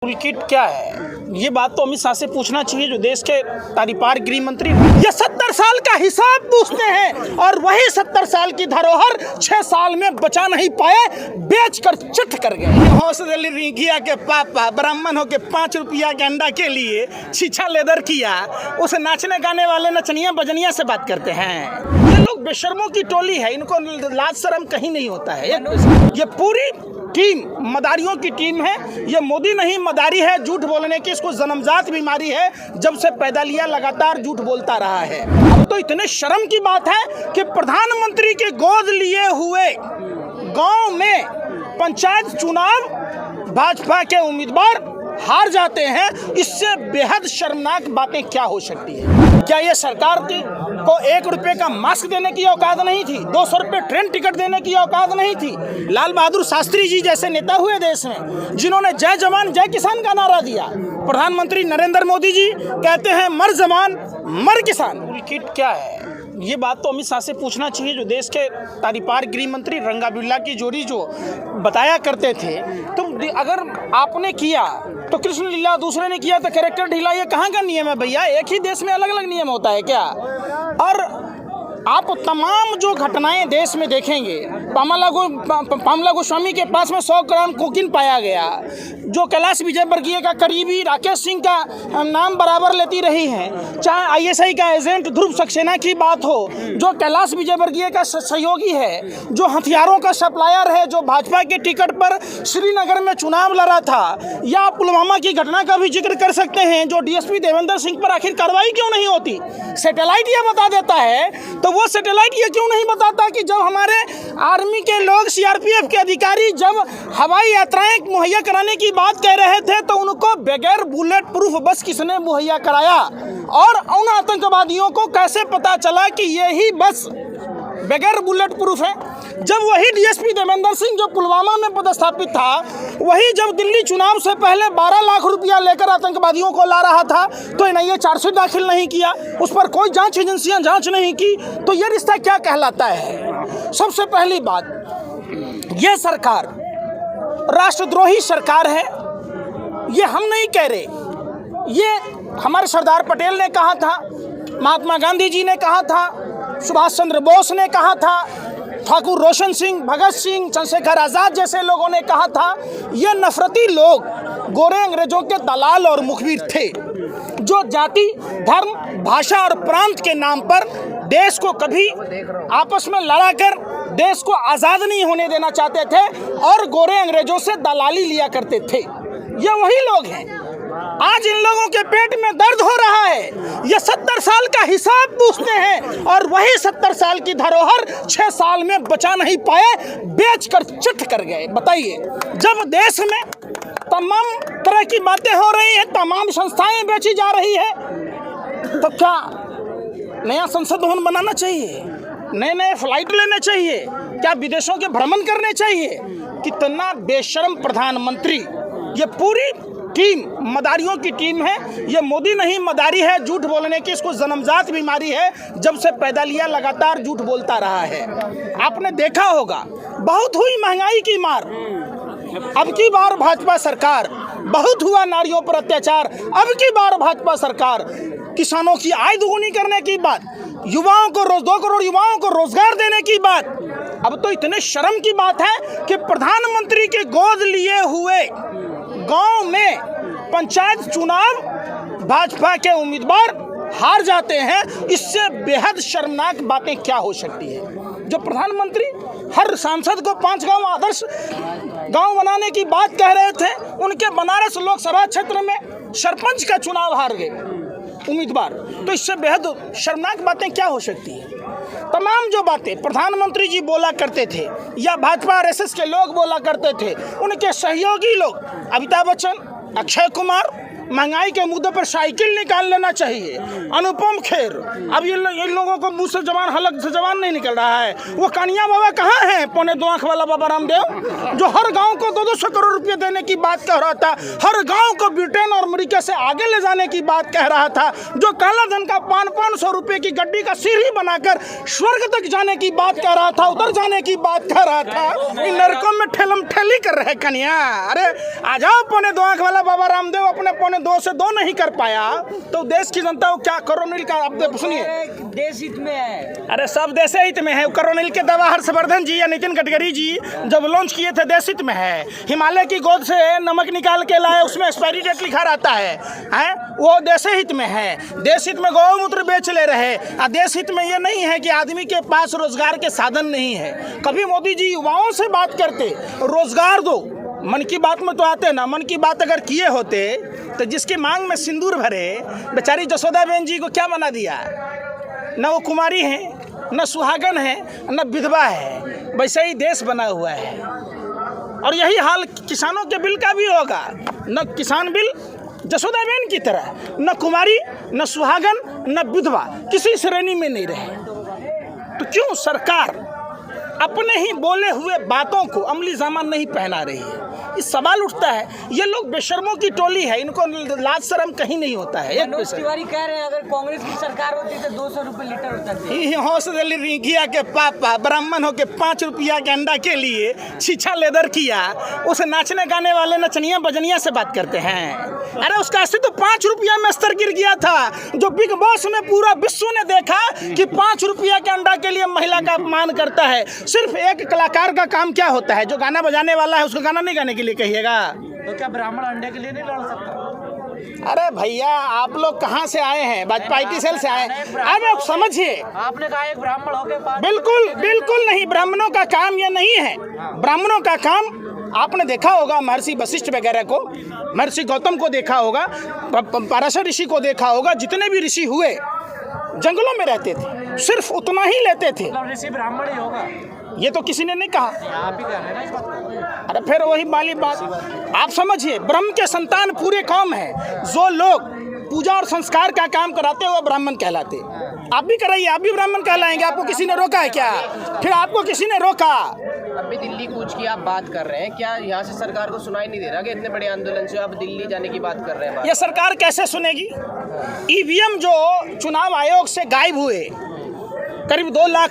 Tool kit क्या है? ये बात तो अमित शाह से पूछना चाहिए जो देश के तारीपार गृह मंत्री। ये 70 साल का हिसाब पूछते हैं और वही 70 साल की धरोहर 6 साल में बचा नहीं पाए, बेचकर चिट कर गए। हौसले रिंगिया के पापा ब्राह्मण हो के 5 रुपया के अंडा के लिए छीछा लेदर किया, उस नाचने गाने वाले नचनिया बजनिया से बात करते हैं। ये लोग बेशर्मों की टोली है, इनको लाज शर्म कहीं नहीं होता है। ये पूरी टीम मदारियों की टीम है। ये मोदी नहीं मदारी है, झूठ बोलने की इसको जन्मजात बीमारी है। जब से पैदा लिया लगातार झूठ बोलता रहा है। अब तो इतने शर्म की बात है कि प्रधानमंत्री के गोद लिए हुए गांव में पंचायत चुनाव भाजपा के उम्मीदवार हार जाते हैं। इससे बेहद शर्मनाक बातें क्या हो सकती है? क्या ये सरकार को 1 रुपए का मास्क देने की औकात नहीं थी? 200 रुपए ट्रेन टिकट देने की औकात नहीं थी? लाल बहादुर शास्त्री जी जैसे नेता हुए देश में, जिन्होंने जय जवान जय किसान का नारा दिया। प्रधानमंत्री नरेंद्र मोदी जी कहते हैं मर जवान मर किसान। टूल किट क्या है? ये बात तो अमित शाह से पूछना चाहिए जो देश के तारीपार गृह मंत्री रंगाबिल्ला की जोड़ी जो बताया करते थे। तो अगर आपने किया तो कृष्ण लीला, दूसरे ने किया तो कैरेक्टर ढीला। ये कहाँ का नियम है भैया? एक ही देश में अलग अलग नियम होता है क्या? और आप तमाम जो घटनाएं देश में देखेंगे, पामला गोस्वामी के पास में 100 ग्राम कोकीन पाया गया, जो कैलाश विजयवर्गीय का करीबी राकेश सिंह का नाम बराबर लेती रही हैं, चाहे आईएसआई का एजेंट ध्रुव सक्सेना की बात हो, जो कैलाश विजयवर्गीय का सहयोगी है, जो हथियारों का सप्लायर है, जो भाजपा के टिकट पर श्रीनगर में चुनाव लड़ा था, या पुलवामा की घटना का भी जिक्र कर सकते हैं, जो डीएसपी देवेंद्र सिंह पर आखिर कार्रवाई क्यों नहीं होती? सैटेलाइट ये बता देता है, तो वो सैटेलाइट ये क्यों नहीं बताता कि जब हमारे आर्मी के लोग, सीआरपीएफ के अधिकारी जब हवाई यात्राएं मुहैया कराने की बात कह रहे थे तो उनको बगैर बुलेट प्रूफ बस किसने मुहैया कराया? और उन आतंकवादियों को कैसे पता चला कि यही बस बगैर बुलेट प्रूफ है? जब वही डीएसपी देवेंद्र सिंह जो पुलवामा में पदस्थापित था, वही जब दिल्ली चुनाव से पहले 12 लाख रुपया लेकर आतंकवादियों को ला रहा था, तो एनआईए चार्जशीट दाखिल नहीं किया, उस पर कोई जांच एजेंसियां जांच नहीं की, तो ये रिश्ता क्या कहलाता है? सबसे पहली बात, ये सरकार राष्ट्रद्रोही सरकार है। ये हम नहीं कह रहे, ये हमारे सरदार पटेल ने कहा था, महात्मा गांधी जी ने कहा था, सुभाष चंद्र बोस ने कहा था, ठाकुर रोशन सिंह, भगत सिंह, चंद्रशेखर आज़ाद जैसे लोगों ने कहा था। ये नफरती लोग गोरे अंग्रेजों के दलाल और मुखबिर थे, जो जाति, धर्म, भाषा और प्रांत के नाम पर देश को कभी आपस में लड़ाकर देश को आज़ाद नहीं होने देना चाहते थे और गोरे अंग्रेजों से दलाली लिया करते थे। ये वही लोग हैं। आज इन लोगों के पेट में दर्द हो रहा है। ये 70 साल का हिसाब पूछते हैं और वही 70 साल की धरोहर 6 साल में बचा नहीं पाए, बेचकर चिट कर गए। बताइए, जब देश में तमाम तरह की बातें हो रही है, तमाम संस्थाएं बेची जा रही है, तो क्या नया संसद भवन बनाना चाहिए? नए फ्लाइट लेने चाहिए? क्या विदेशों के भ्रमण करने चाहिए? कितना बेशर्म प्रधानमंत्री। ये पूरी टीम मदारियों की टीम है। ये मोदी नहीं मदारी है, झूठ बोलने की इसको जन्मजात बीमारी है। जब से पैदा लिया लगातार झूठ बोलता रहा है। आपने देखा होगा, बहुत हुई महंगाई की मार, अब की बार भाजपा सरकार। बहुत हुआ नारियों पर अत्याचार, अब की बार भाजपा सरकार। किसानों की आय दुगुनी करने की बात, युवाओं को 2 करोड़ युवाओं को रोजगार देने की बात। अब तो इतने शर्म की बात है कि प्रधानमंत्री के गोद लिए हुए गांव में पंचायत चुनाव भाजपा के उम्मीदवार हार जाते हैं। इससे बेहद शर्मनाक बातें क्या हो सकती है? जो प्रधानमंत्री हर सांसद को 5 गांव आदर्श गांव बनाने की बात कह रहे थे, उनके बनारस लोकसभा क्षेत्र में सरपंच का चुनाव हार गए उम्मीदवार। तो इससे बेहद शर्मनाक बातें क्या हो सकती है? तमाम जो बातें प्रधानमंत्री जी बोला करते थे या भाजपा आरएसएस के लोग बोला करते थे, उनके सहयोगी लोग अमिताभ बच्चन, अक्षय कुमार, महंगाई के मुद्दे पर साइकिल निकाल लेना चाहिए। अनुपम खेर, अब इन लोगों को मुंह से जबान, हलक से जबान नहीं निकल रहा है। वो कानिया बाबा कहाँ हैं? 2.25 आँख वाला बाबा रामदेव, जो हर गांव को 200 करोड़ रुपए देने की बात कह रहा था, हर गांव को ब्रिटेन और अमेरिका से आगे ले जाने की बात कह रहा था, जो काला धन का 500 रुपए की गड्डी का सीढ़ी बनाकर स्वर्ग तक जाने की बात कह रहा था, उधर जाने की बात कह रहा था। इन लड़कों में ठेलम ठेली कर रहे कन्या। अरे आ जाओ, 2.25 आँख वाला बाबा रामदेव अपने 2.25 से 2 नहीं कर पाया तो देश की जनता को क्या? कोरोनिल का आप सुनिए, देश हित में है। अरे सब देश हित में है। कोरोनिल के दवा हर्षवर्धन जी या नितिन गडकरी जी जब लॉन्च किए थे, देश हित में है। हिमालय की गोद से नमक निकाल के लाए, उसमें एक्सपायरी डेट लिखा रहता है, वो देश हित में है। देश हित में गौमूत्र बेच ले रहे। देश हित में ये नहीं है कि आदमी के पास रोजगार के साधन नहीं है। कभी मोदी जी युवाओं से बात करते, रोजगार दो। मन की बात में तो आते ना, मन की बात अगर किए होते तो जिसकी मांग में सिंदूर भरे बेचारी जसोदा बहन जी को क्या बना दिया? न वो कुमारी है, न सुहागन है, न विधवा है। वैसे ही देश बना हुआ है। और यही हाल किसानों के बिल का भी होगा। न किसान बिल जसोदा बहन की तरह, न कुमारी, न सुहागन, न विधवा, किसी श्रेणी में नहीं रहे। तो क्यों सरकार अपने ही बोले हुए बातों को अमली जामा नहीं पहना रही है? इस सवाल उठता है। ये लोग बेशर्मों की टोली है, इनको लाज शर्म कहीं नहीं होता है। मनोज तिवारी कह रहे हैं अगर कांग्रेस की सरकार होती तो 200 रुपये लीटर होता था। हौसले रिंगिया के पापा ब्राह्मण हो के 5 रुपया के अंडा के लिए छीछा लेदर किया, उसे नाचने गाने वाले नचनिया बजनिया से बात करते हैं। अरे उसका अस्तित्व तो 5 रुपया में स्तर गिर गया था, जो बिग बॉस में पूरा विश्व ने देखा कि 5 रुपया के अंडा के लिए महिला का अपमान करता है। सिर्फ एक कलाकार का काम क्या होता है? जो गाना बजाने वाला है उसको गाना नहीं गाने के लिए कहिएगा। तो क्या ब्राह्मण अंडे के लिए नहीं लड़ सकता? अरे भैया, आप लोग कहाँ से आए हैं? भाजपा सेल से आए हैं। अब आप समझिए, आपने कहा एक ब्राह्मण हो गए। बिल्कुल बिल्कुल नहीं, ब्राह्मणों का काम ये नहीं है। ब्राह्मणों का काम आपने देखा होगा, महर्षि वशिष्ठ वगैरह को, महर्षि गौतम को देखा होगा, पराशर ऋषि को देखा होगा। जितने भी ऋषि हुए जंगलों में रहते थे, सिर्फ उतना ही लेते थे। ऋषि ब्राह्मण ही होगा, ये तो किसी ने नहीं कहा। आप ही कह रहे हैं ना इस बात को। अरे फिर वही वाली बात, आप समझिए, ब्रह्म के संतान पूरे कौम है। जो लोग पूजा और संस्कार का काम कराते हुए ब्राह्मण कहलाते। आप भी कराइए, आप भी ब्राह्मण कहलाएंगे। आपको किसी ने रोका है क्या? फिर आपको किसी ने रोका? अभी दिल्ली कूच की आप बात कर रहे हैं, क्या यहाँ से सरकार को सुनाई नहीं दे रहा कि इतने बड़े आंदोलन से आप दिल्ली जाने की बात कर रहे हैं? ये सरकार कैसे सुनेगी? ईवीएम जो चुनाव आयोग से गायब हुए, करीब 2 लाख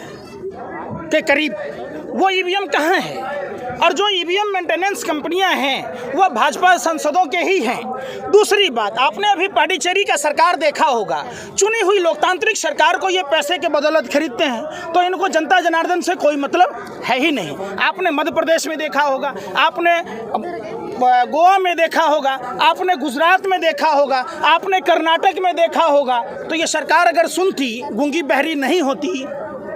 के करीब, वो ईवीएम कहाँ है? और जो ईवीएम मेंटेनेंस कंपनियां हैं वो भाजपा सांसदों के ही हैं। दूसरी बात, आपने अभी पांडिचेरी का सरकार देखा होगा। चुनी हुई लोकतांत्रिक सरकार को ये पैसे के बदौलत खरीदते हैं, तो इनको जनता जनार्दन से कोई मतलब है ही नहीं। आपने मध्य प्रदेश में देखा होगा, आपने गोवा में देखा होगा, आपने गुजरात में देखा होगा, आपने कर्नाटक में देखा होगा। तो ये सरकार अगर सुनती, गूंगी बहरी नहीं होती,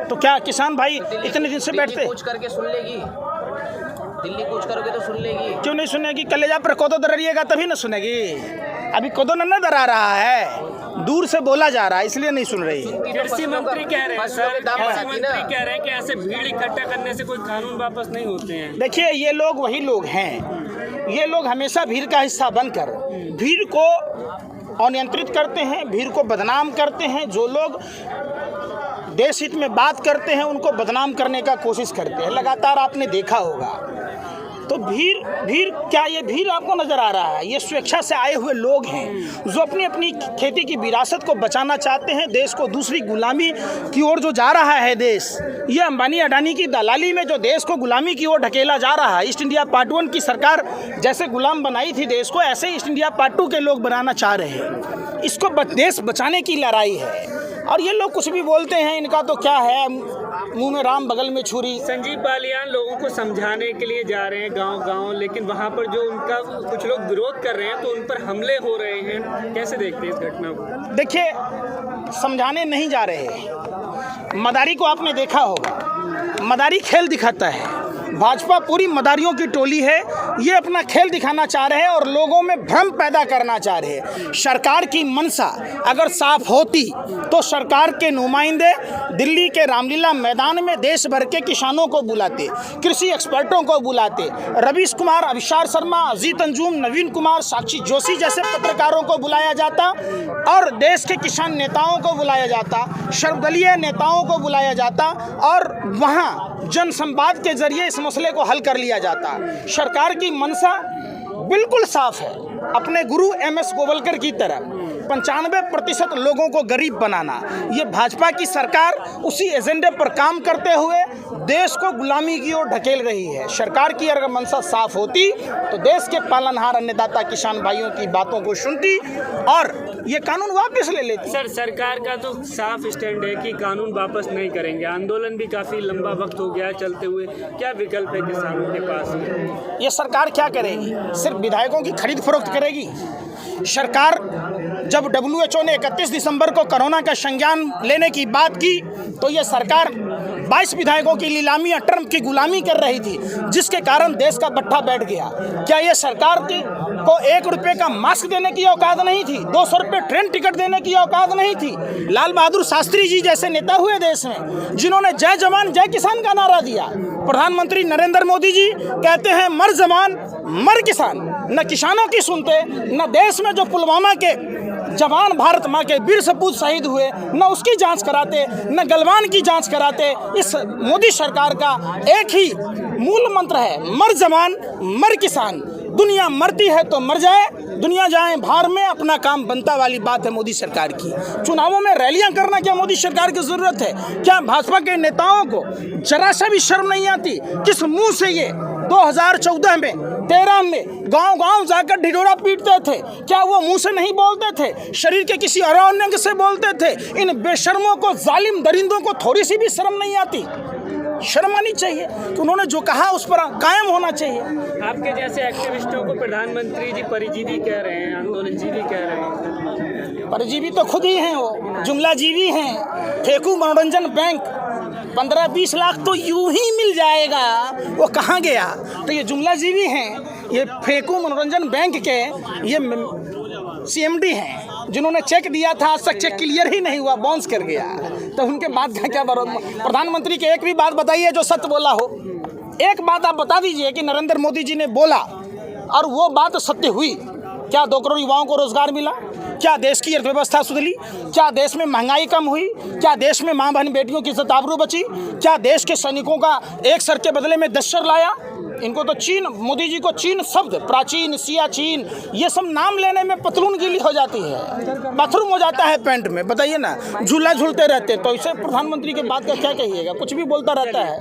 तो क्या किसान भाई इतने दिन से बैठते? कूच करके सुन लेगी, दिल्ली कूच करोगे तो सुन लेगी। क्यों नहीं सुनेगी? कलेजा पर कोदो दरिएगा तभी ना सुनेगी। अभी कोदो न दरा रहा है, दूर से बोला जा रहा है, इसलिए नहीं सुन रही। कृषि मंत्री कह रहे हैं, कृषि मंत्री कह रहे हैं कि ऐसे भीड़ इकट्ठा करने से कोई कानून वापस नहीं होते हैं। देखिए, ये लोग वही लोग हैं, ये लोग हमेशा भीड़ का हिस्सा बनकर भीड़ को अनियंत्रित करते हैं, भीड़ को बदनाम करते हैं। जो लोग देश हित में बात करते हैं उनको बदनाम करने का कोशिश करते हैं, लगातार आपने देखा होगा। तो भीड़ क्या, ये भीड़ आपको नजर आ रहा है? ये स्वेच्छा से आए हुए लोग हैं जो अपनी अपनी खेती की विरासत को बचाना चाहते हैं। देश को दूसरी गुलामी की ओर जो जा रहा है देश, ये अंबानी अडानी की दलाली में जो देश को गुलामी की ओर ढकेला जा रहा है। ईस्ट इंडिया पार्ट 1 की सरकार जैसे गुलाम बनाई थी देश को, ऐसे ईस्ट इंडिया पार्ट 2 के लोग बनाना चाह रहे हैं। इसको देश बचाने की लड़ाई है। और ये लोग कुछ भी बोलते हैं, इनका तो क्या है, मुंह में राम बगल में छुरी। संजीव बालियान लोगों को समझाने के लिए जा रहे हैं गांव-गांव, लेकिन वहां पर जो उनका कुछ लोग विरोध कर रहे हैं तो उन पर हमले हो रहे हैं। कैसे देखते हैं इस घटना को? देखिए, समझाने नहीं जा रहे हैं। मदारी को आपने देखा होगा, मदारी खेल दिखाता है, भाजपा पूरी मदारियों की टोली है। ये अपना खेल दिखाना चाह रहे हैं और लोगों में भ्रम पैदा करना चाह रहे हैं। सरकार की मंशा अगर साफ होती तो सरकार के नुमाइंदे दिल्ली के रामलीला मैदान में देश भर के किसानों को बुलाते, कृषि एक्सपर्टों को बुलाते, रवीश कुमार, अभिषार शर्मा, अजीत अंजुम, नवीन कुमार, साक्षी जोशी जैसे पत्रकारों को बुलाया जाता और देश के किसान नेताओं को बुलाया जाता, सर्वदलीय नेताओं को बुलाया जाता और वहाँ जन संवाद के जरिए इस मसले को हल कर लिया जाता। सरकार की मंशा बिल्कुल साफ है, अपने गुरु MS गोवलकर की तरह 95% लोगों को गरीब बनाना। ये भाजपा की सरकार उसी एजेंडे पर काम करते हुए देश को गुलामी की ओर ढकेल रही है। सरकार की अगर मंशा साफ होती तो देश के पालनहार अन्नदाता किसान भाइयों की बातों को सुनती और ये कानून वापस ले लेती। सर, सरकार का तो साफ स्टैंड है कि कानून वापस नहीं करेंगे। आंदोलन भी काफ़ी लंबा वक्त हो गया है चलते हुए, क्या विकल्प है किसानों के पास? ये सरकार क्या करेगी? सिर्फ विधायकों की खरीद फरोख्त करेगी। सरकार जब WHO ने 31 दिसंबर को कोरोना का संज्ञान लेने की बात की तो ये सरकार 22 विधायकों की नीलामी टर्म की गुलामी कर रही थी, जिसके कारण देश का बट्ठा बैठ गया। क्या ये सरकार को 1 रुपये का मास्क देने की औकात नहीं थी? 200 रुपये ट्रेन टिकट देने की औकात नहीं थी? लाल बहादुर शास्त्री जी जैसे नेता हुए देश में जिन्होंने जय जवान जय किसान का नारा दिया। प्रधानमंत्री नरेंद्र मोदी जी कहते हैं मर जवान मर किसान। न किसानों की सुनते, न देश में जो पुलवामा के जवान भारत माँ के वीर सपूत शहीद हुए न उसकी जांच कराते, न गलवान की जांच कराते। इस मोदी सरकार का एक ही मूल मंत्र है, मर जवान मर किसान। दुनिया मरती है तो मर जाए, दुनिया जाए भार में, अपना काम बनता वाली बात है मोदी सरकार की। चुनावों में रैलियां करना क्या मोदी सरकार की जरूरत है? क्या भाजपा के नेताओं को जरा सा भी शर्म नहीं आती? किस मुंह से ये 2014 में 13 में गांव-गांव जाकर ढिढोरा पीटते थे? क्या वो मुंह से नहीं बोलते थे? शरीर के किसी और अंग से बोलते थे? इन बेशर्मों को, जालिम दरिंदों को थोड़ी सी भी शर्म नहीं आती? शर्म आनी चाहिए कि उन्होंने जो कहा उस पर कायम होना चाहिए। आपके जैसे एक्टिविस्टों को प्रधानमंत्री जी परिजीवी कह रहे हैं, आंदोलनजीवी कह रहे हैं। परिजीवी तो खुद ही हैं, वो जुमलाजीवी हैं। फेंकू मनोरंजन बैंक 15-20 लाख तो यूं ही मिल जाएगा, वो कहाँ गया? तो ये जुमलाजीवी हैं। ये फेंकू मनोरंजन बैंक के ये CMD हैं जिन्होंने चेक दिया था, आज तक चेक क्लियर ही नहीं हुआ, बाउंस कर गया। तो उनके बात का क्या प्रधानमंत्री की एक भी बात बताइए जो सत्य बोला हो। एक बात आप बता दीजिए कि नरेंद्र मोदी जी ने बोला और वो बात सत्य हुई। क्या 2 करोड़ युवाओं को रोजगार मिला? क्या देश की अर्थव्यवस्था सुधरी? क्या देश में महंगाई कम हुई? क्या देश में माँ बहन बेटियों की इज्जत आबरू बची? क्या देश के सैनिकों का 1 सर के बदले में 10 सर लाया? इनको तो चीन, मोदी जी को चीन शब्द, प्राचीन, सियाचीन, ये सब नाम लेने में पतलून गीली हो जाती है, बाथरूम हो जाता है पैंट में। बताइए ना, झूला झूलते रहते। तो इसे प्रधानमंत्री की बात का क्या कहिएगा? कुछ भी बोलता रहता है।